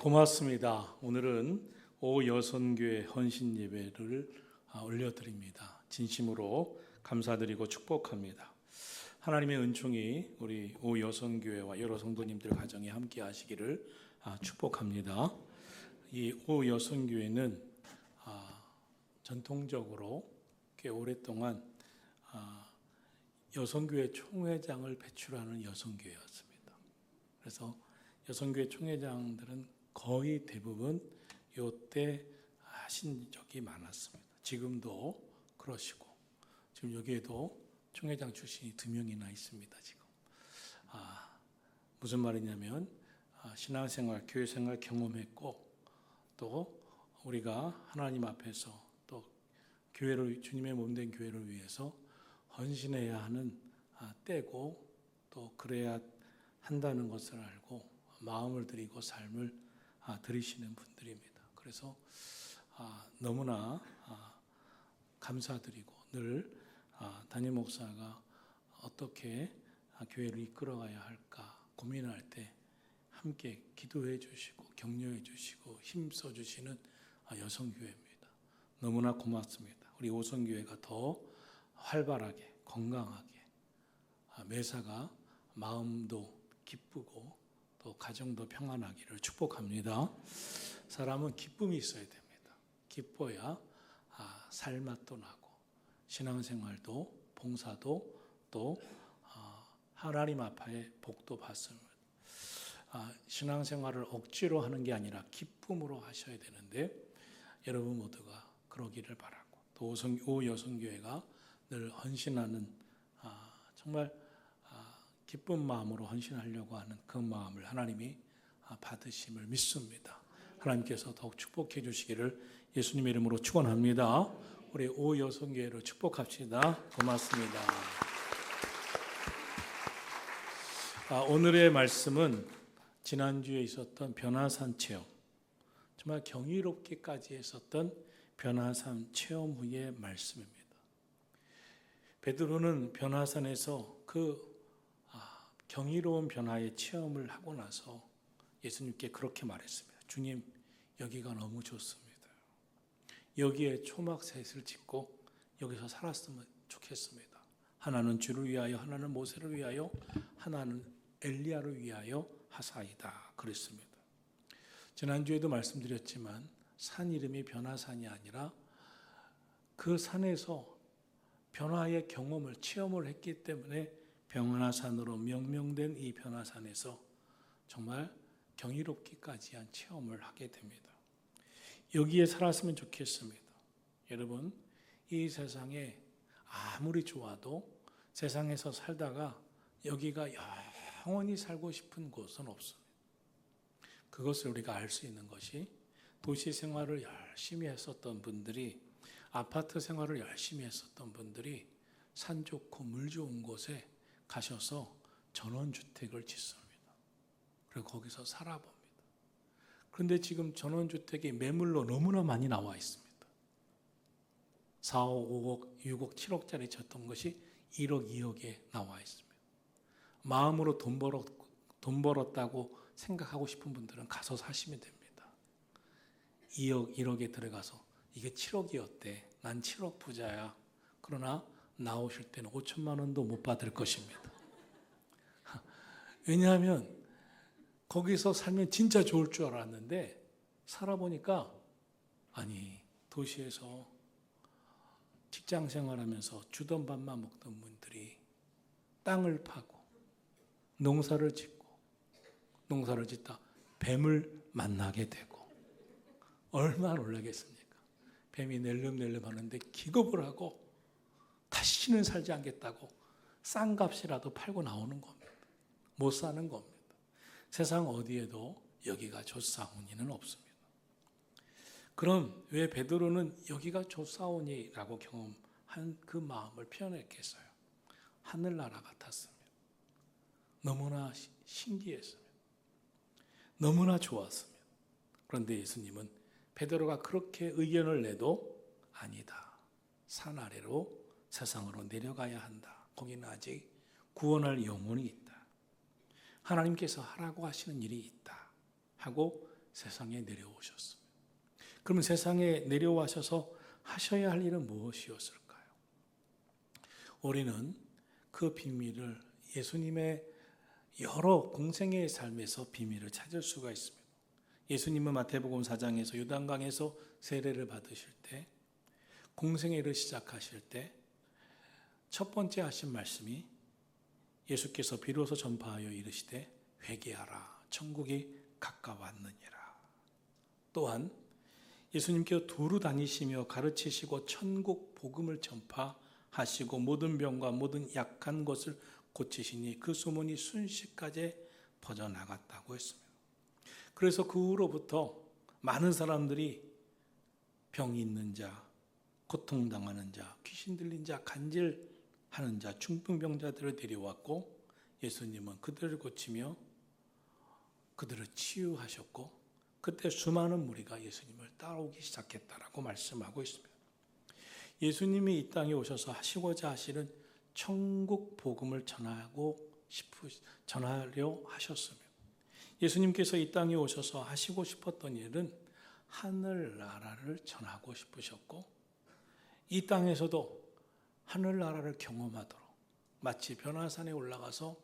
고맙습니다. 오늘은 오여선교회 헌신 예배를 올려드립니다. 진심으로 감사드리고 축복합니다. 하나님의 은총이 우리 오여선교회와 여러 성도님들 가정에 함께 하시기를 축복합니다. 이 오여선교회는 전통적으로 꽤 오랫동안 여성교회 총회장을 배출하는 여성교회였습니다. 그래서 여성교회 총회장들은 거의 대부분 이때 하신 적이 많았습니다. 지금도 그러시고 지금 여기에도 총회장 출신이 2명이나 있습니다. 지금 무슨 말이냐면 신앙생활, 교회생활 경험했고 또 우리가 하나님 앞에서 또 교회를 주님의 몸된 교회를 위해서 헌신해야 하는 때고 또 그래야 한다는 것을 알고 마음을 들이고 삶을 들이시는 분들입니다. 그래서 너무나 감사드리고 늘 담임 목사가 어떻게 교회를 이끌어가야 할까 고민할 때 함께 기도해 주시고 격려해 주시고 힘써 주시는 여성교회입니다. 너무나 고맙습니다. 우리 오성교회가 더 활발하게 건강하게 매사가 마음도 기쁘고 또 가정도 평안하기를 축복합니다. 사람은 기쁨이 있어야 됩니다. 기뻐야 살맛도 나고 신앙생활도 봉사도 또 하나님 앞에 복도 받습니다. 신앙생활을 억지로 하는 게 아니라 기쁨으로 하셔야 되는데 여러분 모두가 그러기를 바라고 또 오여성교회가 늘 헌신하는 정말 기쁜 마음으로 헌신하려고 하는 그 마음을 하나님이 받으심을 믿습니다. 하나님께서 더욱 축복해 주시기를 예수님의 이름으로 축원합니다. 우리 오여성교회로 축복합시다. 고맙습니다. 오늘의 말씀은 지난주에 있었던 변화산 체험, 정말 경이롭기까지 했었던 변화산 체험 후의 말씀입니다. 베드로는 변화산에서 그 경이로운 변화의 체험을 하고 나서 예수님께 그렇게 말했습니다. 주님, 여기가 너무 좋습니다. 여기에 초막셋을 짓고 여기서 살았으면 좋겠습니다. 하나는 주를 위하여, 하나는 모세를 위하여, 하나는 엘리야를 위하여 하사이다. 그랬습니다. 지난주에도 말씀드렸지만 산 이름이 변화산이 아니라 그 산에서 변화의 경험을 체험을 했기 때문에 변화산으로 명명된 이 변화산에서 정말 경이롭기까지 한 체험을 하게 됩니다. 여기에 살았으면 좋겠습니다. 여러분, 이 세상에 아무리 좋아도 세상에서 살다가 여기가 영원히 살고 싶은 곳은 없습니다. 그것을 우리가 알 수 있는 것이 도시 생활을 열심히 했었던 분들이 아파트 생활을 열심히 했었던 분들이 산 좋고 물 좋은 곳에 가셔서 전원주택을 짓습니다. 그리고 거기서 살아봅니다. 그런데 지금 전원주택이 매물로 너무나 많이 나와 있습니다. 4억, 5억, 6억, 7억짜리 졌던 것이 1억, 2억에 나와 있습니다. 마음으로 돈 벌었다고 생각하고 싶은 분들은 가서 사시면 됩니다. 2억, 1억에 들어가서 이게 7억이었대. 난 7억 부자야. 그러나 나오실 때는 5천만 원도 못 받을 것입니다. 왜냐하면 거기서 살면 진짜 좋을 줄 알았는데 살아보니까 아니 도시에서 직장 생활하면서 주던 밥만 먹던 분들이 땅을 파고 농사를 짓고 농사를 짓다 뱀을 만나게 되고 얼마나 놀라겠습니까? 뱀이 낼름낼름 하는데 기겁을 하고 다시는 살지 않겠다고 싼 값이라도 팔고 나오는 겁니다. 못 사는 겁니다. 세상 어디에도 여기가 좋사오니는 없습니다. 그럼 왜 베드로는 여기가 좋사오니라고 경험한 그 마음을 표현했겠어요? 하늘나라 같았습니다. 너무나 신기했습니다. 너무나 좋았습니다. 그런데 예수님은 베드로가 그렇게 의견을 내도 아니다. 산 아래로 세상으로 내려가야 한다. 거기는 아직 구원할 영혼이 있다. 하나님께서 하라고 하시는 일이 있다. 하고 세상에 내려오셨습니다. 그러면 세상에 내려와셔서 하셔야 할 일은 무엇이었을까요? 우리는 그 비밀을 예수님의 여러 공생의 삶에서 비밀을 찾을 수가 있습니다. 예수님은 마태복음 4장에서 요단강에서 세례를 받으실 때, 공생애를 시작하실 때 첫 번째 하신 말씀이 예수께서 비로소 전파하여 이르시되 회개하라 천국이 가까웠느니라. 또한 예수님께서 두루 다니시며 가르치시고 천국 복음을 전파하시고 모든 병과 모든 약한 것을 고치시니 그 소문이 순식간에 퍼져나갔다고 했습니다. 그래서 그 후로부터 많은 사람들이 병이 있는 자, 고통당하는 자, 귀신 들린 자, 간질하는 자, 중풍병자들을 데려왔고 예수님은 그들을 고치며 그들을 치유하셨고 그때 수많은 무리가 예수님을 따라오기 시작했다라고 말씀하고 있습니다. 예수님이 이 땅에 오셔서 하시고자 하시는 천국 복음을 전하려 하셨습니다. 예수님께서 이 땅에 오셔서 하시고 싶었던 일은 하늘나라를 전하고 싶으셨고 이 땅에서도 하늘나라를 경험하도록 마치 변화산에 올라가서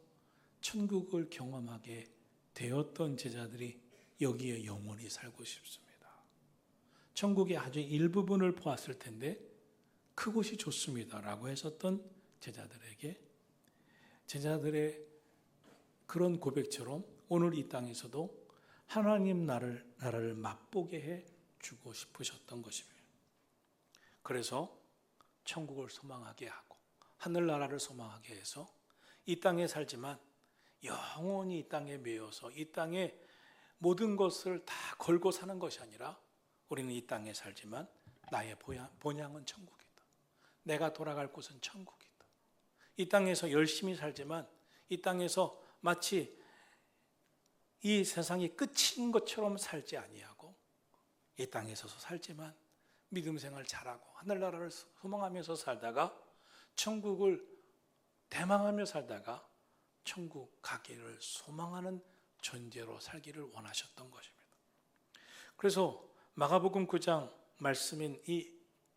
천국을 경험하게 되었던 제자들이 여기에 영원히 살고 싶습니다. 천국의 아주 일부분을 보았을 텐데 그곳이 좋습니다 라고 했었던 제자들에게 제자들의 그런 고백처럼 오늘 이 땅에서도 하나님 나라를 맛보게 해 주고 싶으셨던 것입니다. 그래서 천국을 소망하게 하고 하늘나라를 소망하게 해서 이 땅에 살지만 영원히 이 땅에 매여서 이 땅에 모든 것을 다 걸고 사는 것이 아니라 우리는 이 땅에 살지만 나의 본향은 천국이다. 내가 돌아갈 곳은 천국이다. 이 땅에서 열심히 살지만 이 땅에서 마치 이 세상이 끝인 것처럼 살지 아니하고 이 땅에 서서 살지만 믿음 생활 잘하고 하늘나라를 소망하면서 살다가 천국을 대망하며 살다가 천국 가기를 소망하는 존재로 살기를 원하셨던 것입니다. 그래서 마가복음 9장 말씀인 이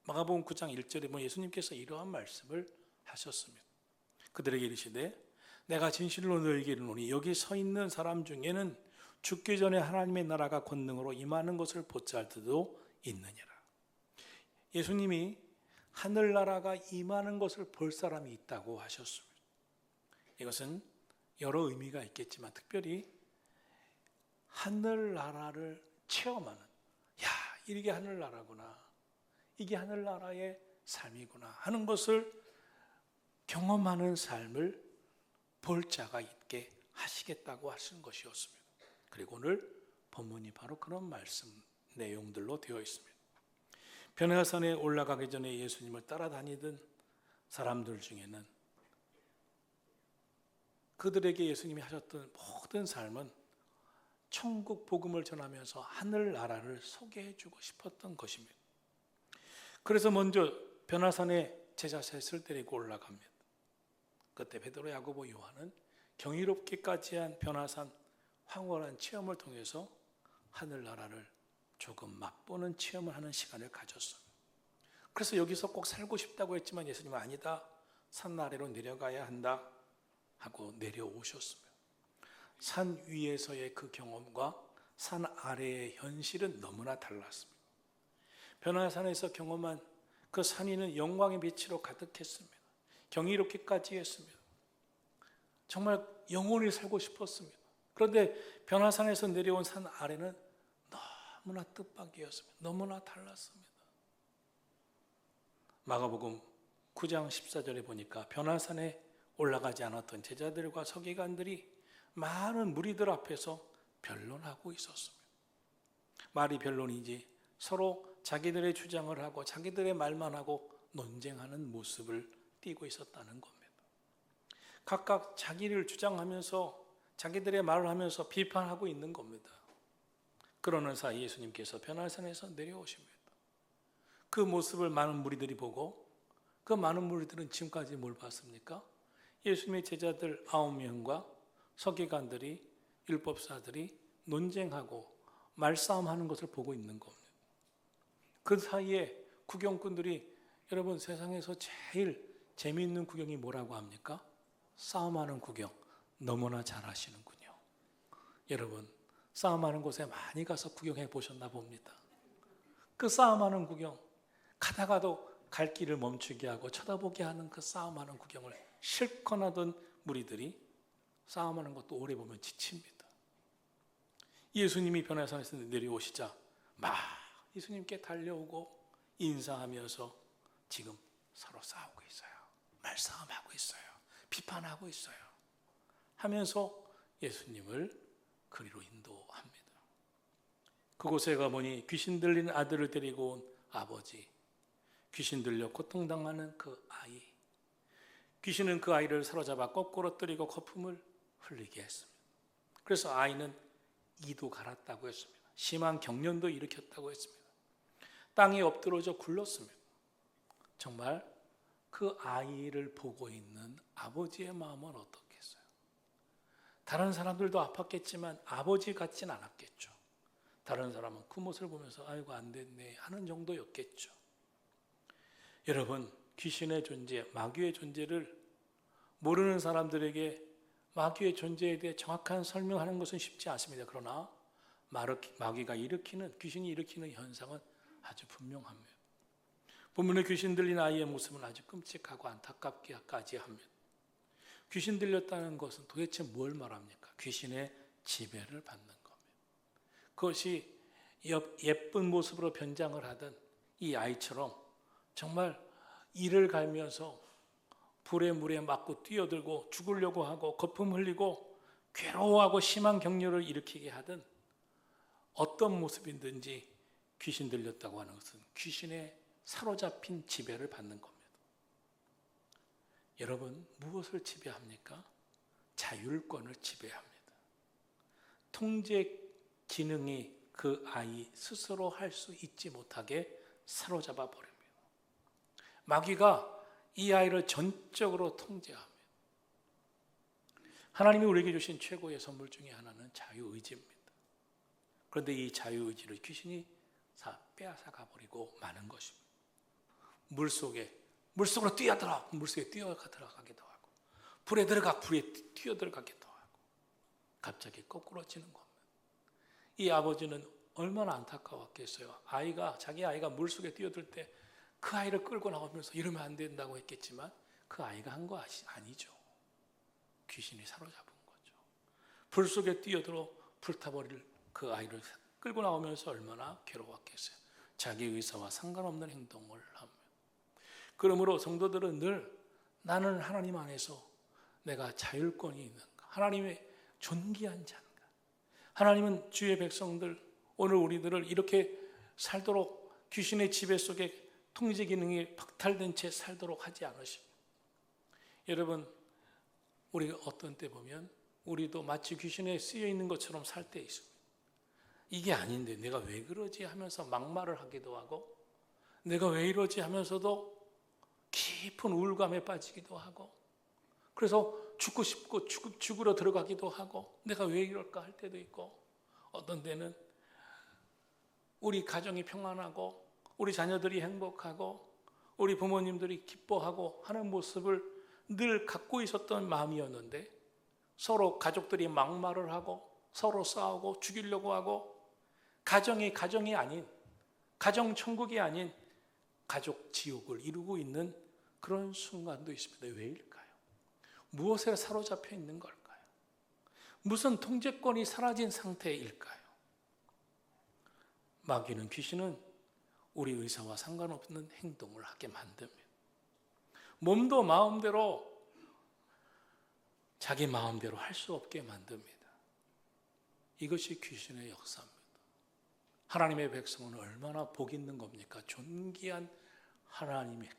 마가복음 9장 1절에 보면 예수님께서 이러한 말씀을 하셨습니다. 그들에게 이르시되 내가 진실로 너희에게 이르노니 여기 서 있는 사람 중에는 죽기 전에 하나님의 나라가 권능으로 임하는 것을 보잘 때도 있느니라. 예수님이 하늘나라가 임하는 것을 볼 사람이 있다고 하셨습니다. 이것은 여러 의미가 있겠지만 특별히 하늘나라를 체험하는 이게 하늘나라구나, 이게 하늘나라의 삶이구나 하는 것을 경험하는 삶을 볼 자가 있게 하시겠다고 하신 것이었습니다. 그리고 오늘 본문이 바로 그런 말씀 내용들로 되어 있습니다. 변화산에 올라가기 전에 예수님을 따라다니던 사람들 중에는 그들에게 예수님이 하셨던 모든 삶은 천국 복음을 전하면서 하늘나라를 소개해주고 싶었던 것입니다. 그래서 먼저 변화산에 제자 셋을 데리고 올라갑니다. 그때 베드로, 야고보, 요한은 경이롭기까지 한 변화산 황홀한 체험을 통해서 하늘나라를 조금 맛보는 체험을 하는 시간을 가졌어요. 그래서 여기서 꼭 살고 싶다고 했지만 예수님은 아니다, 산 아래로 내려가야 한다 하고 내려오셨습니다. 산 위에서의 그 경험과 산 아래의 현실은 너무나 달랐습니다. 변화산에서 경험한 그 산 위는 영광의 빛으로 가득했습니다. 경이롭기까지 했습니다. 정말 영원히 살고 싶었습니다. 그런데 변화산에서 내려온 산 아래는 너무나 뜻밖이었습니다. 너무나 달랐습니다. 마가복음 9장 14절에 보니까 변화산에 올라가지 않았던 제자들과 서기관들이 많은 무리들 앞에서 변론하고 있었습니다. 말이 변론이지 서로 자기들의 주장을 하고 자기들의 말만 하고 논쟁하는 모습을 띠고 있었다는 겁니다. 각각 자기를 주장하면서 자기들의 말을 하면서 비판하고 있는 겁니다. 그러는 사이 예수님께서 변화산에서 내려오십니다. 그 모습을 많은 무리들이 보고 그 많은 무리들은 지금까지 뭘 봤습니까? 예수님의 제자들 9명과 서기관들이 율법사들이 논쟁하고 말싸움하는 것을 보고 있는 겁니다. 그 사이에 구경꾼들이 여러분 세상에서 제일 재미있는 구경이 뭐라고 합니까? 싸움하는 구경. 너무나 잘 아시는군요. 여러분 싸움하는 곳에 많이 가서 구경해 보셨나 봅니다. 그 싸움하는 구경, 가다가도 갈 길을 멈추게 하고 쳐다보게 하는 그 싸움하는 구경을 실컷 하던 무리들이 싸움하는 것도 오래 보면 지칩니다. 예수님이 변화산에서 내려오시자 막 예수님께 달려오고 인사하면서 지금 서로 싸우고 있어요. 말싸움하고 있어요. 비판하고 있어요. 하면서 예수님을 그리로 인도합니다. 그곳에 가보니 귀신 들린 아들을 데리고 온 아버지, 귀신 들려 고통당하는 그 아이, 귀신은 그 아이를 사로잡아 거꾸로 때리고 거품을 흘리게 했습니다. 그래서 아이는 이도 갈았다고 했습니다. 심한 경련도 일으켰다고 했습니다. 땅에 엎드러져 굴렀습니다. 정말 그 아이를 보고 있는 아버지의 마음은 어떻겠어요? 다른 사람들도 아팠겠지만 아버지 같진 않았겠죠. 다른 사람은 그 모습을 보면서 아이고 안 됐네 하는 정도였겠죠. 여러분 귀신의 존재, 마귀의 존재를 모르는 사람들에게 마귀의 존재에 대해 정확한 설명하는 것은 쉽지 않습니다. 그러나 마귀가 일으키는, 귀신이 일으키는 현상은 아주 분명합니다. 본문에 귀신 들린 아이의 모습은 아주 끔찍하고 안타깝게까지 합니다. 귀신 들렸다는 것은 도대체 뭘 말합니까? 귀신의 지배를 받는 겁니다. 그것이 예쁜 모습으로 변장을 하던 이 아이처럼 정말 이를 갈면서 불에 물에 맞고 뛰어들고 죽으려고 하고 거품 흘리고 괴로워하고 심한 격려를 일으키게 하던 어떤 모습이든지 귀신 들렸다고 하는 것은 귀신의 사로잡힌 지배를 받는 겁니다. 여러분 무엇을 지배합니까? 자율권을 지배합니다. 통제 기능이 그 아이 스스로 할 수 있지 못하게 사로잡아 버립니다. 마귀가 이 아이를 전적으로 통제합니다. 하나님이 우리에게 주신 최고의 선물 중에 하나는 자유의지입니다. 그런데 이 자유의지를 귀신이 빼앗아가 버리고 마는 것입니다. 물속으로 뛰어들어 물속에 뛰어들어가기도 하고 불에 뛰어들어가기도 하고 갑자기 거꾸로지는 겁니다. 이 아버지는 얼마나 안타까웠겠어요. 자기 아이가 물속에 뛰어들 때 그 아이를 끌고 나오면서 이러면 안 된다고 했겠지만 그 아이가 한 거 아니죠. 귀신이 사로잡은 거죠. 불 속에 뛰어들어 불타버릴 그 아이를 끌고 나오면서 얼마나 괴로웠겠어요. 자기 의사와 상관없는 행동을 합니다. 그러므로 성도들은 늘 나는 하나님 안에서 내가 자율권이 있는가? 하나님의 존귀한 자인가? 하나님은 주의 백성들, 오늘 우리들을 이렇게 살도록 귀신의 지배 속에 통제 기능이 박탈된 채 살도록 하지 않으십니다. 여러분, 우리가 어떤 때 보면 우리도 마치 귀신에 쓰여 있는 것처럼 살 때 있습니다. 이게 아닌데 내가 왜 그러지 하면서 막말을 하기도 하고 내가 왜 이러지 하면서도 깊은 우울감에 빠지기도 하고 그래서 죽고 싶고 죽으러 들어가기도 하고 내가 왜 이럴까 할 때도 있고 어떤 때는 우리 가정이 평안하고 우리 자녀들이 행복하고 우리 부모님들이 기뻐하고 하는 모습을 늘 갖고 있었던 마음이었는데 서로 가족들이 막말을 하고 서로 싸우고 죽이려고 하고 가정이 아닌 가정 천국이 아닌 가족 지옥을 이루고 있는 그런 순간도 있습니다. 왜일까요? 무엇에 사로잡혀 있는 걸까요? 무슨 통제권이 사라진 상태일까요? 마귀는 귀신은 우리 의사와 상관없는 행동을 하게 만듭니다. 몸도 마음대로 자기 마음대로 할 수 없게 만듭니다. 이것이 귀신의 역사입니다. 하나님의 백성은 얼마나 복 있는 겁니까? 존귀한 하나님의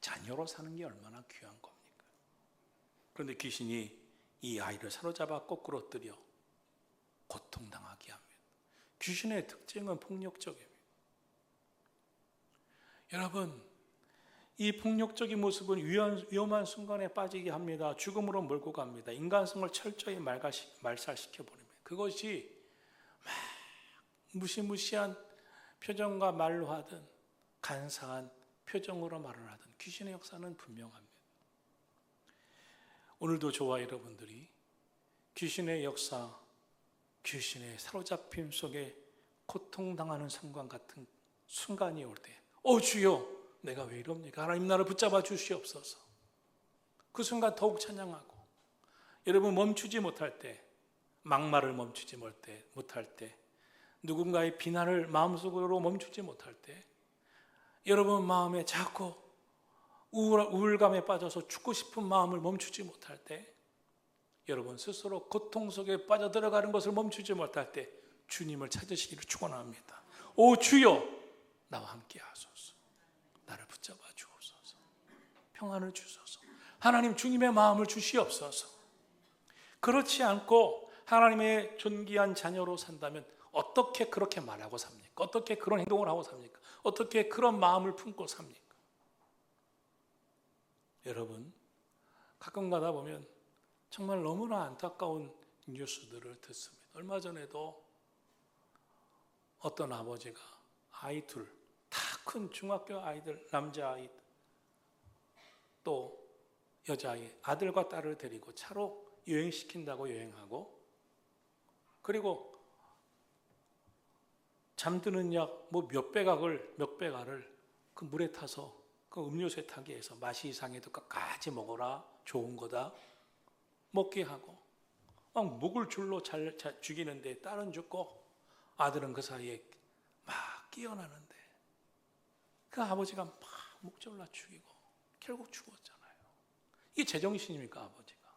자녀로 사는 게 얼마나 귀한 겁니까? 그런데 귀신이 이 아이를 사로잡아 거꾸로 뜨려 고통당하게 합니다. 귀신의 특징은 폭력적입니다. 여러분, 이 폭력적인 모습은 위험한 순간에 빠지게 합니다. 죽음으로 몰고 갑니다. 인간성을 철저히 말살시켜 버립니다. 그것이 막 무시무시한 표정과 말로 하든 간사한 표정으로 말을 하든 귀신의 역사는 분명합니다. 오늘도 저와 여러분들이 귀신의 역사, 귀신의 사로잡힘 속에 고통당하는 상관 같은 순간이 올 때, 주여, 내가 왜 이럽니까? 하나님 나를 붙잡아 주시옵소서. 그 순간 더욱 찬양하고, 여러분 멈추지 못할 때, 막말을 멈추지 못할 때, 누군가의 비난을 마음속으로 멈추지 못할 때, 여러분 마음에 자꾸 우울감에 빠져서 죽고 싶은 마음을 멈추지 못할 때, 여러분 스스로 고통 속에 빠져들어가는 것을 멈추지 못할 때 주님을 찾으시기를 축원합니다. 오 주여, 나와 함께 하소서. 나를 붙잡아 주옵소서. 평안을 주소서. 하나님 주님의 마음을 주시옵소서. 그렇지 않고 하나님의 존귀한 자녀로 산다면 어떻게 그렇게 말하고 삽니까? 어떻게 그런 행동을 하고 삽니까? 어떻게 그런 마음을 품고 삽니까? 여러분, 가끔 가다 보면 정말 너무나 안타까운 뉴스들을 듣습니다. 얼마 전에도 어떤 아버지가 아이 둘, 다 큰 중학교 아이들, 남자아이 또 여자아이, 아들과 딸을 데리고 차로 여행시킨다고 여행하고, 그리고 잠드는 약 몇 배가를 그 물에 타서 그 음료수에 타게 해서 맛이 이상해도 끝까지 먹어라, 좋은 거다 먹게 하고, 막 목을 줄로 잘 죽이는데 딸은 죽고 아들은 그 사이에 막 깨어나는데 그 아버지가 막 목 졸라 죽이고 결국 죽었잖아요. 이게 제정신입니까? 아버지가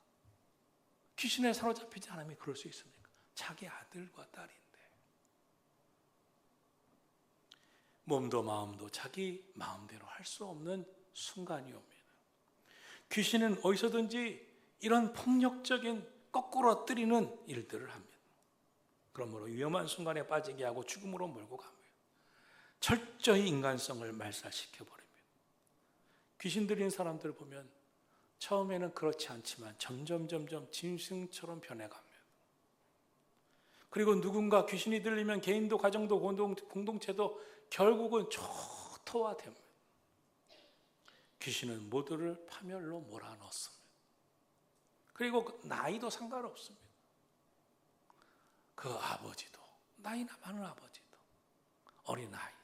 귀신에 사로잡히지 않으면 그럴 수 있습니까? 자기 아들과 딸인데 몸도 마음도 자기 마음대로 할 수 없는 순간이 옵니다. 귀신은 어디서든지 이런 폭력적인 거꾸로 뜨리는 일들을 합니다. 그러므로 위험한 순간에 빠지게 하고 죽음으로 몰고 갑니다. 철저히 인간성을 말살시켜버립니다. 귀신 들린 사람들 보면 처음에는 그렇지 않지만 점점 짐승처럼 변해갑니다. 그리고 누군가 귀신이 들리면 개인도 가정도 공동체도 결국은 초토화됩니다. 귀신은 모두를 파멸로 몰아넣습니다. 그리고 나이도 상관없습니다. 그 아버지도, 나이나 많은 아버지도, 어린 아이도,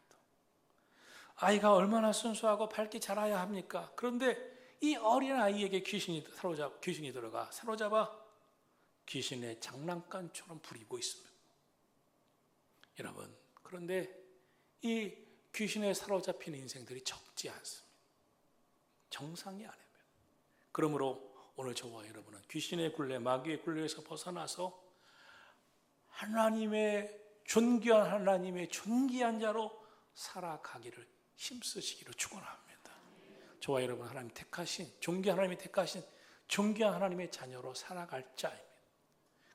아이가 얼마나 순수하고 밝게 자라야 합니까? 그런데 이 어린 아이에게 귀신이 들어가 사로잡아 귀신의 장난감처럼 부리고 있습니다. 여러분, 그런데 이 귀신에 사로잡힌 인생들이 적지 않습니다. 정상이 아닙니다. 그러므로 오늘 저와 여러분은 귀신의 굴레, 마귀의 굴레에서 벗어나서 하나님의 존귀한 자로 살아가기를 힘쓰시기를 축원합니다. 저와 여러분 하나님이 택하신 존귀한 하나님의 자녀로 살아갈 자입니다.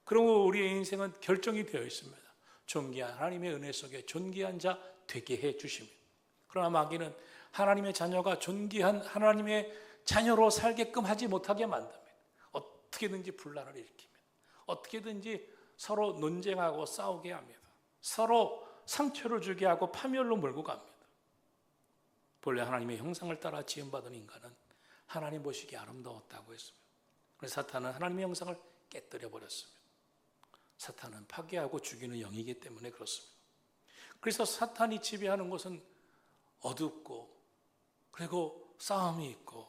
그러므로 우리의 인생은 결정이 되어 있습니다. 존귀한 하나님의 은혜 속에 존귀한 자 되게 해 주십니다. 그러나 마귀는 하나님의 자녀가 존귀한 하나님의 자녀로 살게끔 하지 못하게 만듭니다. 어떻게든지 분란을 일으킵니다. 어떻게든지 서로 논쟁하고 싸우게 합니다. 서로 상처를 주게 하고 파멸로 몰고 갑니다. 본래 하나님의 형상을 따라 지음받은 인간은 하나님 보시기에 아름다웠다고 했습니다. 그래서 사탄은 하나님의 형상을 깨뜨려 버렸습니다. 사탄은 파괴하고 죽이는 영이기 때문에 그렇습니다. 그래서 사탄이 지배하는 것은 어둡고, 그리고 싸움이 있고,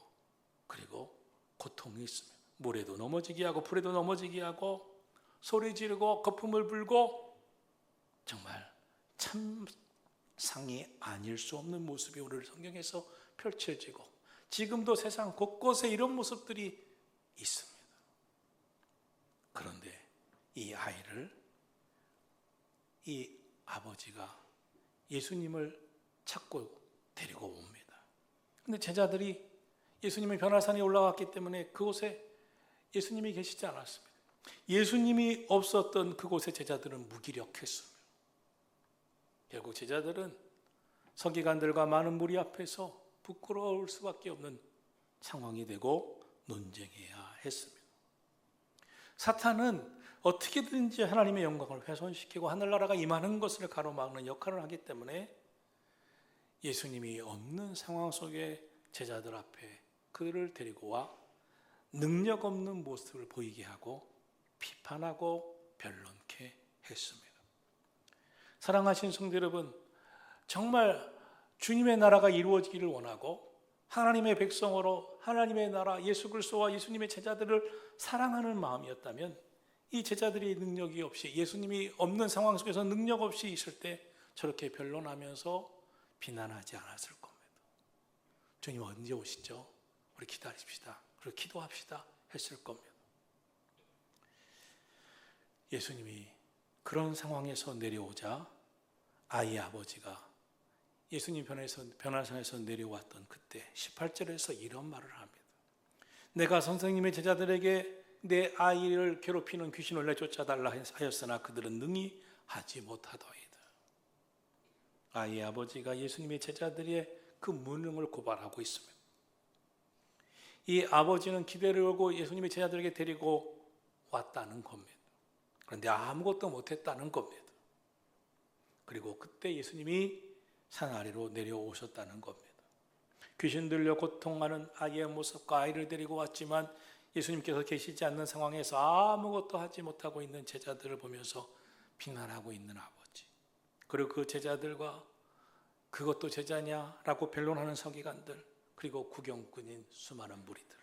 그리고 고통이 있습니다. 물에도 넘어지게 하고 불에도 넘어지게 하고 소리 지르고 거품을 불고, 정말 참상이 아닐 수 없는 모습이 오늘 성경에서 펼쳐지고 지금도 세상 곳곳에 이런 모습들이 있습니다. 그런데 이 아이를 이 아버지가 예수님을 찾고 데리고 옵니다. 그런데 제자들이 예수님의 변화산에 올라왔기 때문에 그곳에 예수님이 계시지 않았습니다. 예수님이 없었던 그곳에 제자들은 무기력했습니다. 결국 제자들은 서기관들과 많은 무리 앞에서 부끄러울 수밖에 없는 상황이 되고 논쟁해야 했습니다. 사탄은 어떻게든지 하나님의 영광을 훼손시키고 하늘나라가 임하는 것을 가로막는 역할을 하기 때문에 예수님이 없는 상황 속에 제자들 앞에 그를 데리고 와 능력 없는 모습을 보이게 하고 비판하고 변론케 했습니다. 사랑하신 성도 여러분, 정말 주님의 나라가 이루어지기를 원하고 하나님의 백성으로 하나님의 나라 예수 그리스도와 예수님의 제자들을 사랑하는 마음이었다면 이 제자들이 능력이 없이 예수님이 없는 상황 속에서 능력 없이 있을 때 저렇게 변론하면서 비난하지 않았을 겁니다. 주님 언제 오시죠? 우리 기다립시다. 그리고 기도합시다 했을 겁니다. 예수님이 그런 상황에서 내려오자 아이의 아버지가 예수님 변화산에서 내려왔던 그때 18절에서 이런 말을 합니다. 내가 선생님의 제자들에게 내 아이를 괴롭히는 귀신을 내쫓아달라 하였으나 그들은 능히 하지 못하더이다. 아이의 아버지가 예수님의 제자들의 그 무능을 고발하고 있습니다. 이 아버지는 기대를 걸고 예수님의 제자들에게 데리고 왔다는 겁니다. 그런데 아무것도 못했다는 겁니다. 그리고 그때 예수님이 산 아래로 내려오셨다는 겁니다. 귀신 들려 고통하는 아이의 모습과 아이를 데리고 왔지만 예수님께서 계시지 않는 상황에서 아무것도 하지 못하고 있는 제자들을 보면서 비난하고 있는 아버지, 그리고 그 제자들과 그것도 제자냐라고 변론하는 서기관들, 그리고 구경꾼인 수많은 무리들,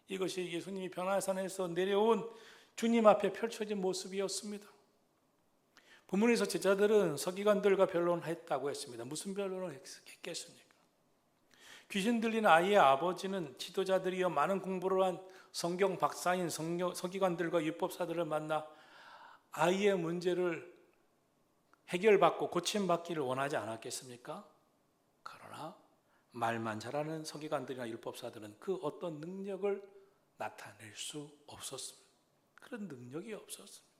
이것이 예수님이 변화산에서 내려온 주님 앞에 펼쳐진 모습이었습니다. 본문에서 제자들은 서기관들과 변론했다고 했습니다. 무슨 변론을 했겠습니까? 귀신 들린 아이의 아버지는 지도자들이여 많은 공부를 한 성경 박사인 서기관들과 율법사들을 만나 아이의 문제를 해결받고 고침받기를 원하지 않았겠습니까? 그러나 말만 잘하는 서기관들이나 율법사들은 그 어떤 능력을 나타낼 수 없었습니다. 그런 능력이 없었습니다.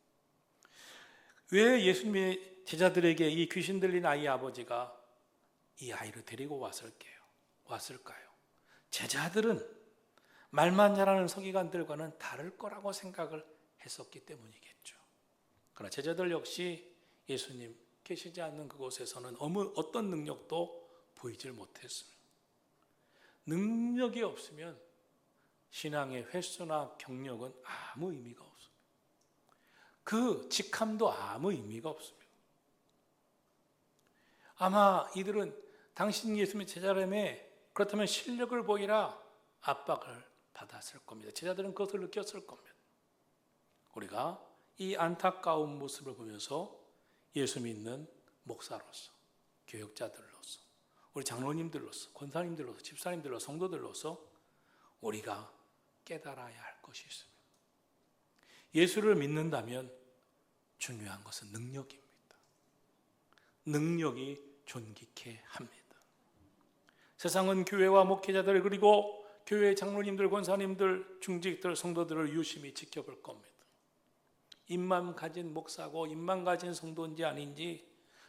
왜 예수님의 제자들에게 이 귀신 들린 아이의 아버지가 이 아이를 데리고 왔을까요? 제자들은 말만 잘하는 서기관들과는 다를 거라고 생각을 했었기 때문이겠죠. 그러나 제자들 역시 예수님 계시지 않는 그곳에서는 어떤 능력도 보이질 못했습니다. 능력이 없으면 신앙의 횟수나 경력은 아무 의미가 없습니다. 그 직함도 아무 의미가 없습니다. 아마 이들은 당신 예수님의 제자라며 그렇다면 실력을 보이라 압박을 받았을 겁니다. 제자들은 그것을 느꼈을 겁니다. 우리가 이 안타까운 모습을 보면서 예수 믿는 목사로서, 교역자들로서, 우리 장로님들로서, 권사님들로서, 집사님들로서, 성도들로서 우리가 깨달아야 할 것이 있습니다. 예수를 믿는다면 중요한 것은 능력입니다. 능력이 존귀케 합니다. 세상은 교회와 목회자들 그리고 교회 장로님들, 권사님들, 중직들, 성도들을 유심히 지켜볼 겁니다. 입만 가진 목사고 입만 가진 성도인지 아닌지,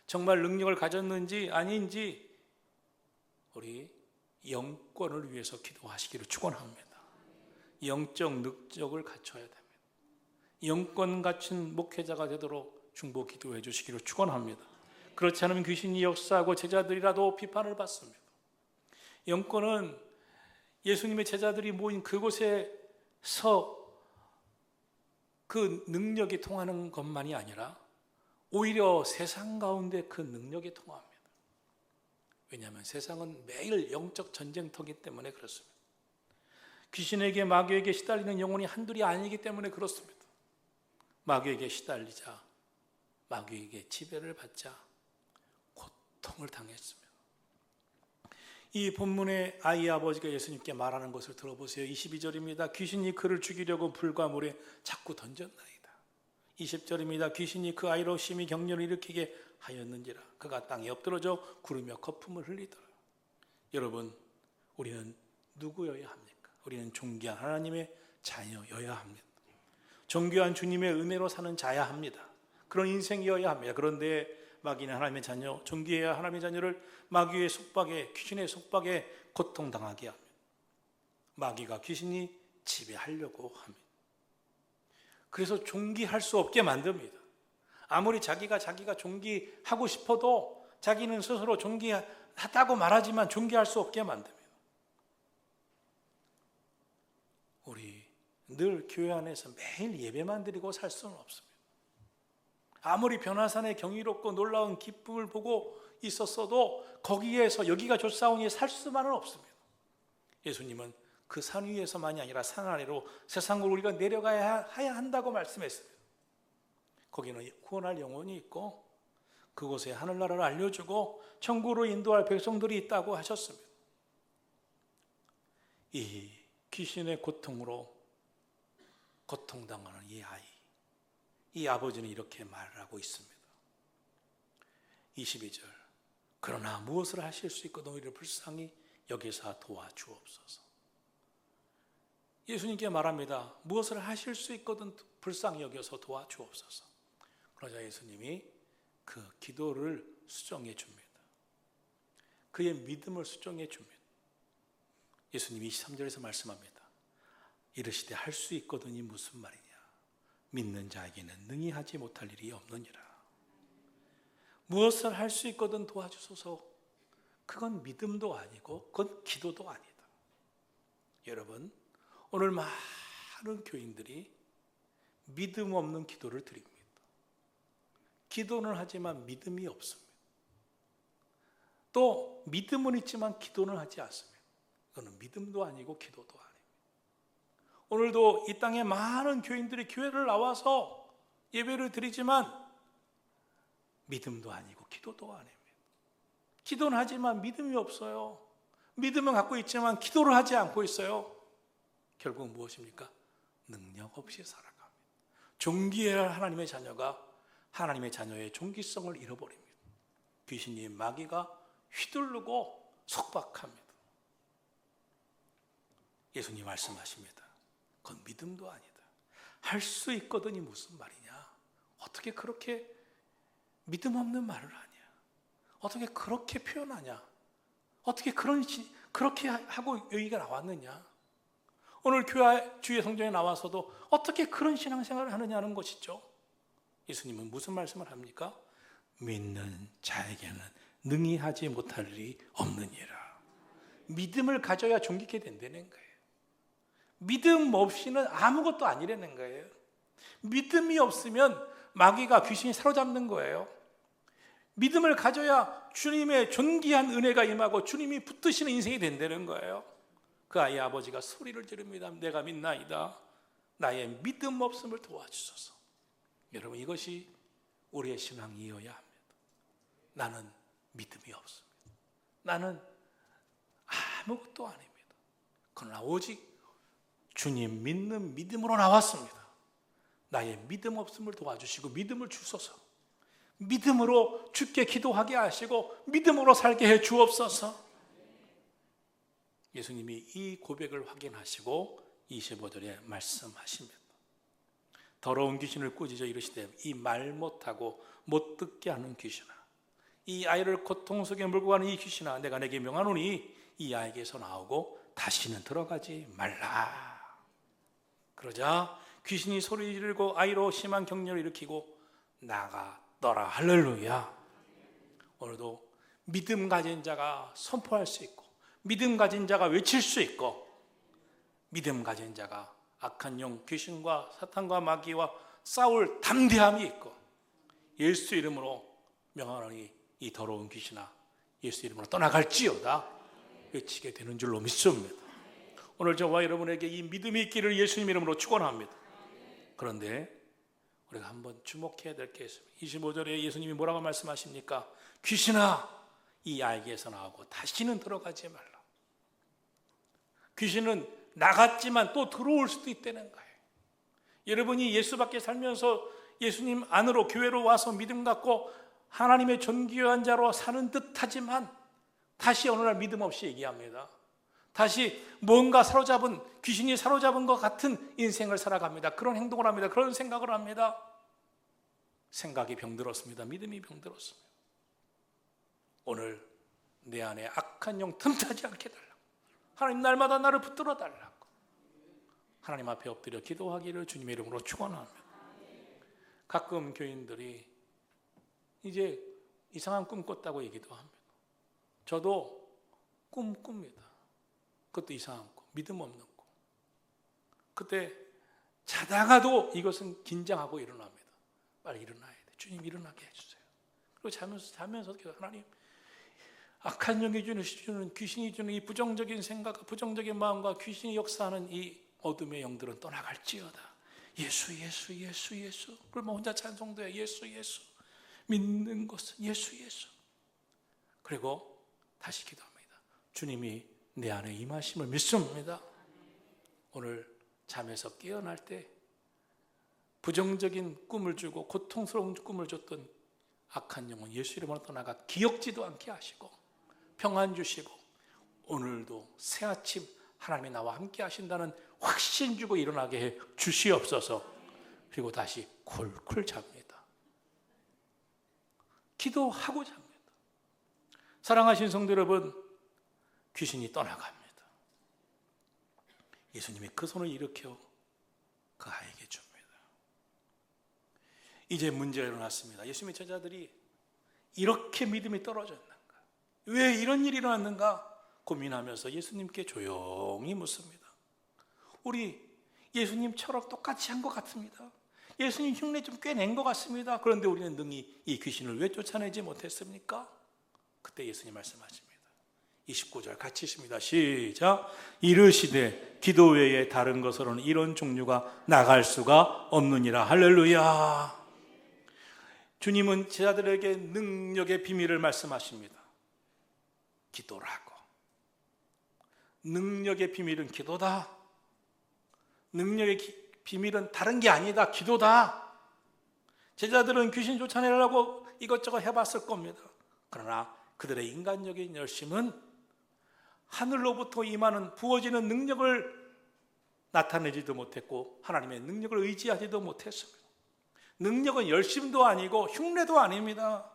정말 능력을 가졌는지 아닌지 우리 영권을 위해서 기도하시기를 축원합니다. 영적 능력을 갖춰야 됩니다. 영권 갖춘 목회자가 되도록 중보 기도해 주시기를 축원합니다. 그렇지 않으면 귀신이 역사하고 제자들이라도 비판을 받습니다. 영권은 예수님의 제자들이 모인 그곳에서 그 능력이 통하는 것만이 아니라 오히려 세상 가운데 그 능력이 통합니다. 왜냐하면 세상은 매일 영적 전쟁터이기 때문에 그렇습니다. 귀신에게 마귀에게 시달리는 영혼이 한둘이 아니기 때문에 그렇습니다. 마귀에게 시달리자, 마귀에게 지배를 받자 고통을 당했습니다. 이 본문의 아이의 아버지가 예수님께 말하는 것을 들어보세요. 22절입니다. 귀신이 그를 죽이려고 불과 물에 자꾸 던졌나이다. 20절입니다. 귀신이 그 아이로 심히 격려를 일으키게 하였는지라 그가 땅에 엎드러져 구르며 거품을 흘리더라. 여러분, 우리는 누구여야 합니까? 우리는 존귀한 하나님의 자녀여야 합니다. 존귀한 주님의 은혜로 사는 자야 합니다. 그런 인생이어야 합니다. 그런데 마귀는 하나님의 자녀, 존귀해야 하나님의 자녀를 마귀의 속박에, 귀신의 속박에 고통당하게 합니다. 마귀가 귀신이 지배하려고 합니다. 그래서 존귀할 수 없게 만듭니다. 아무리 자기가 존귀하고 싶어도 자기는 스스로 존귀하다고 말하지만 존귀할 수 없게 만듭니다. 우리 늘 교회 안에서 매일 예배만 드리고 살 수는 없습니다. 아무리 변화산의 경이롭고 놀라운 기쁨을 보고 있었어도 거기에서 여기가 좋사오니 살 수만은 없습니다. 예수님은 그 산 위에서만이 아니라 산 아래로 세상으로 우리가 내려가야 한다고 말씀했습니다. 거기는 구원할 영혼이 있고 그곳에 하늘나라를 알려주고 천국으로 인도할 백성들이 있다고 하셨습니다. 이 귀신의 고통으로 고통당하는 이 아이, 이 아버지는 이렇게 말을 하고 있습니다. 22절, 그러나 무엇을 하실 수 있거든 우리를 불쌍히 여기서 도와주옵소서. 예수님께 말합니다. 무엇을 하실 수 있거든 불쌍히 여겨서 도와주옵소서. 그러자 예수님이 그 기도를 수정해 줍니다. 그의 믿음을 수정해 줍니다. 예수님이 23절에서 말씀합니다. 이르시되 할 수 있거든이 무슨 말이냐. 믿는 자에게는 능히 하지 못할 일이 없느니라. 무엇을 할 수 있거든 도와주소서. 그건 믿음도 아니고 그건 기도도 아니다. 여러분, 오늘 많은 교인들이 믿음 없는 기도를 드립니다. 기도는 하지만 믿음이 없습니다. 또 믿음은 있지만 기도는 하지 않습니다. 그거는 믿음도 아니고 기도도 아닙니다. 오늘도 이 땅에 많은 교인들이 교회를 나와서 예배를 드리지만 믿음도 아니고 기도도 아닙니다. 기도는 하지만 믿음이 없어요. 믿음은 갖고 있지만 기도를 하지 않고 있어요. 결국 무엇입니까? 능력 없이 살아갑니다. 존귀해야 할 하나님의 자녀가 하나님의 자녀의 존귀성을 잃어버립니다. 귀신이 마귀가 휘두르고 속박합니다. 예수님 말씀하십니다. 그건 믿음도 아니다. 할 수 있거든이 무슨 말이냐? 어떻게 그렇게 믿음 없는 말을 하냐? 어떻게 그렇게 표현하냐? 어떻게 그렇게 하고 여기가 나왔느냐? 오늘 교회 주의 성전에 나와서도 어떻게 그런 신앙생활을 하느냐는 것이죠. 예수님은 무슨 말씀을 합니까? 믿는 자에게는 능히 하지 못할 일이 없느니라. 믿음을 가져야 존귀케 된다는 거예요. 믿음 없이는 아무것도 아니라는 거예요. 믿음이 없으면 마귀가 귀신이 사로잡는 거예요. 믿음을 가져야 주님의 존귀한 은혜가 임하고 주님이 붙드시는 인생이 된다는 거예요. 그 아이의 아버지가 소리를 지릅니다. 내가 믿나이다. 나의 믿음 없음을 도와주소서. 여러분, 이것이 우리의 신앙이어야 합니다. 나는 믿음이 없습니다. 나는 아무것도 아닙니다. 그러나 오직 주님 믿는 믿음으로 나왔습니다. 나의 믿음 없음을 도와주시고 믿음을 주소서. 믿음으로 주께 기도하게 하시고 믿음으로 살게 해 주옵소서. 예수님이 이 고백을 확인하시고 25절에 말씀하십니다. 더러운 귀신을 꾸짖어 이르시되 이 말 못하고 못 듣게 하는 귀신아, 이 아이를 고통 속에 몰고 가는 이 귀신아, 내가 내게 명하노니 이 아이에게서 나오고 다시는 들어가지 말라. 그러자 귀신이 소리 지르고 아이로 심한 격려를 일으키고 나가더라. 할렐루야. 오늘도 믿음 가진 자가 선포할 수 있고 믿음 가진 자가 외칠 수 있고 믿음 가진 자가 악한 영 귀신과 사탄과 마귀와 싸울 담대함이 있고 예수 이름으로 명하노니 이 더러운 귀신아 예수 이름으로 떠나갈지어다 외치게 되는 줄로 믿습니다. 오늘 저와 여러분에게 이 믿음이 있기를 예수님 이름으로 축원합니다. 그런데 우리가 한번 주목해야 될 게 있습니다. 25절에 예수님이 뭐라고 말씀하십니까? 귀신아 이 아이에게서 나오고 다시는 들어가지 말라. 귀신은 나갔지만 또 들어올 수도 있다는 거예요. 여러분이 예수 밖에 살면서 예수님 안으로 교회로 와서 믿음 갖고 하나님의 존귀한 자로 사는 듯 하지만 다시 어느 날 믿음 없이 얘기합니다. 다시 뭔가 사로잡은 귀신이 사로잡은 것 같은 인생을 살아갑니다. 그런 행동을 합니다. 그런 생각을 합니다. 생각이 병들었습니다. 믿음이 병들었습니다. 오늘 내 안에 악한 영 틈타지 않게 달라고 하나님 날마다 나를 붙들어 달라고 하나님 앞에 엎드려 기도하기를 주님의 이름으로 축원합니다. 가끔 교인들이 이제 이상한 꿈 꿨다고 얘기도 합니다. 저도 꿈 꿉니다. 그것도 이상한 꿈, 믿음 없는 꿈. 그때 자다가도 이것은 긴장하고 일어납니다. 빨리 일어나야 돼. 주님 일어나게 해주세요. 그리고 자면서 하나님, 악한 영이 주는, 귀신이 주는 이 부정적인 생각과 부정적인 마음과 귀신이 역사하는 이 어둠의 영들은 떠나갈지어다. 예수, 예수, 예수, 예수. 그러면 혼자 찬송도 해. 예수, 예수. 믿는 것은 예수, 예수. 그리고 다시 기도합니다. 주님이 내 안에 임하심을 믿습니다. 오늘 잠에서 깨어날 때 부정적인 꿈을 주고 고통스러운 꿈을 줬던 악한 영은 예수 이름으로 떠나가 기억지도 않게 하시고 평안 주시고 오늘도 새아침 하나님이 나와 함께 하신다는 확신 주고 일어나게 해 주시옵소서. 그리고 다시 쿨쿨 잡니다. 기도하고 잡니다. 사랑하신 성도 여러분, 귀신이 떠나갑니다. 예수님이 그 손을 일으켜 그 아이에게 줍니다. 이제 문제가 일어났습니다. 예수님의 제자들이 이렇게 믿음이 떨어졌는가? 왜 이런 일이 일어났는가? 고민하면서 예수님께 조용히 묻습니다. 우리 예수님처럼 똑같이 한 것 같습니다. 예수님 흉내 좀 꽤 낸 것 같습니다. 그런데 우리는 능히 이 귀신을 왜 쫓아내지 못했습니까? 그때 예수님 말씀하십니다. 29절 같이 읽습니다. 시작. 이르시되 기도 외에 다른 것으로는 이런 종류가 나갈 수가 없느니라. 할렐루야. 주님은 제자들에게 능력의 비밀을 말씀하십니다. 기도라고. 능력의 비밀은 기도다. 능력의 비밀은 다른 게 아니다. 기도다. 제자들은 귀신 쫓아내려고 이것저것 해봤을 겁니다. 그러나 그들의 인간적인 열심은 하늘로부터 임하는 부어지는 능력을 나타내지도 못했고 하나님의 능력을 의지하지도 못했습니다. 능력은 열심도 아니고 흉내도 아닙니다.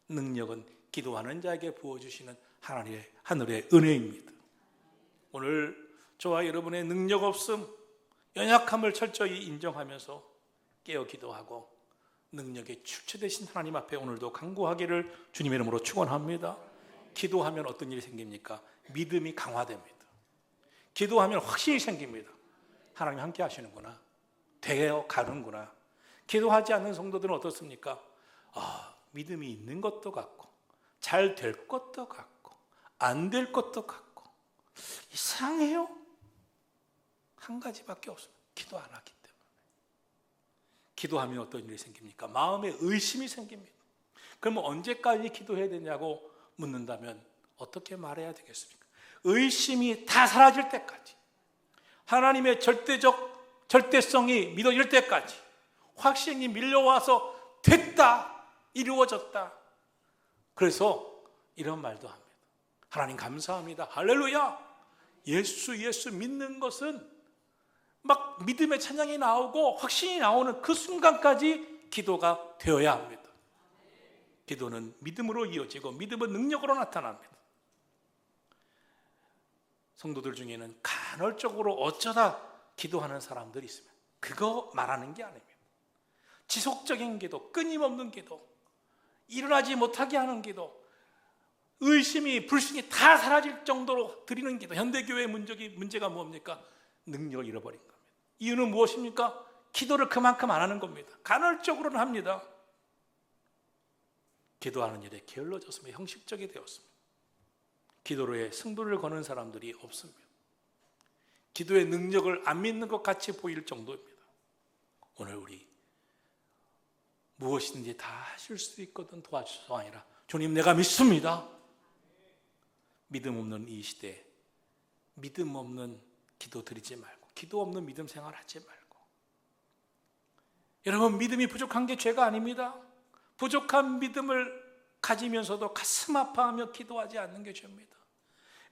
능력은 기도하는 자에게 부어주시는 하나님의 하늘의 은혜입니다. 오늘 저와 여러분의 능력 없음, 연약함을 철저히 인정하면서 깨어 기도하고 능력의 출처되신 하나님 앞에 오늘도 간구하기를 주님의 이름으로 축원합니다. 기도하면 어떤 일이 생깁니까? 믿음이 강화됩니다. 기도하면 확신이 생깁니다. 하나님 함께 하시는구나. 되어 가는구나. 기도하지 않는 성도들은 어떻습니까? 믿음이 있는 것도 같고 잘 될 것도 같고 안 될 것도 같고 이상해요. 한 가지밖에 없습니다. 기도 안 하기 때문에. 기도하면 어떤 일이 생깁니까? 마음에 의심이 생깁니다. 그러면 언제까지 기도해야 되냐고 묻는다면 어떻게 말해야 되겠습니까? 의심이 다 사라질 때까지, 하나님의 절대성이 믿어질 때까지, 확신이 밀려와서 됐다, 이루어졌다. 그래서 이런 말도 합니다. 하나님 감사합니다. 할렐루야. 예수 믿는 것은 막 믿음의 찬양이 나오고 확신이 나오는 그 순간까지 기도가 되어야 합니다. 기도는 믿음으로 이어지고 믿음은 능력으로 나타납니다. 성도들 중에는 간헐적으로 어쩌다 기도하는 사람들이 있습니다. 그거 말하는 게 아닙니다. 지속적인 기도, 끊임없는 기도, 일어나지 못하게 하는 기도, 의심이 불신이 다 사라질 정도로 드리는 기도. 현대교회의 문제가 뭡니까? 능력을 잃어버린 겁니다. 이유는 무엇입니까? 기도를 그만큼 안 하는 겁니다. 간헐적으로는 합니다. 기도하는 일에 게을러졌습니다. 형식적이 되었습니다. 기도로의 승부를 거는 사람들이 없습니다. 기도의 능력을 안 믿는 것 같이 보일 정도입니다. 오늘 우리 무엇이든지 다 하실 수 있거든 도와주소서 아니라 주님 내가 믿습니다. 믿음 없는 이 시대에 믿음 없는 기도 드리지 말고 기도 없는 믿음 생활하지 말고, 여러분 믿음이 부족한 게 죄가 아닙니다. 부족한 믿음을 가지면서도 가슴 아파하며 기도하지 않는 게 죄입니다.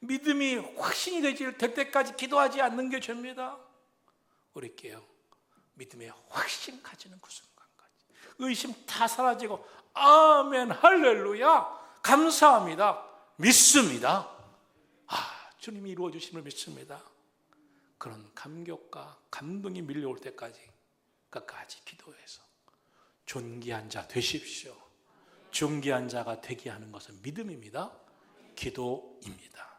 믿음이 확신이 될 때까지 기도하지 않는 게 죄입니다. 우리 깨요. 믿음의 확신 가지는 그 순간까지 의심 다 사라지고 아멘 할렐루야 감사합니다 믿습니다. 주님이 이루어주심을 믿습니다. 그런 감격과 감동이 밀려올 때까지 끝까지 기도해서 존귀한 자 되십시오. 존귀한 자가 되게 하는 것은 믿음입니다. 기도입니다.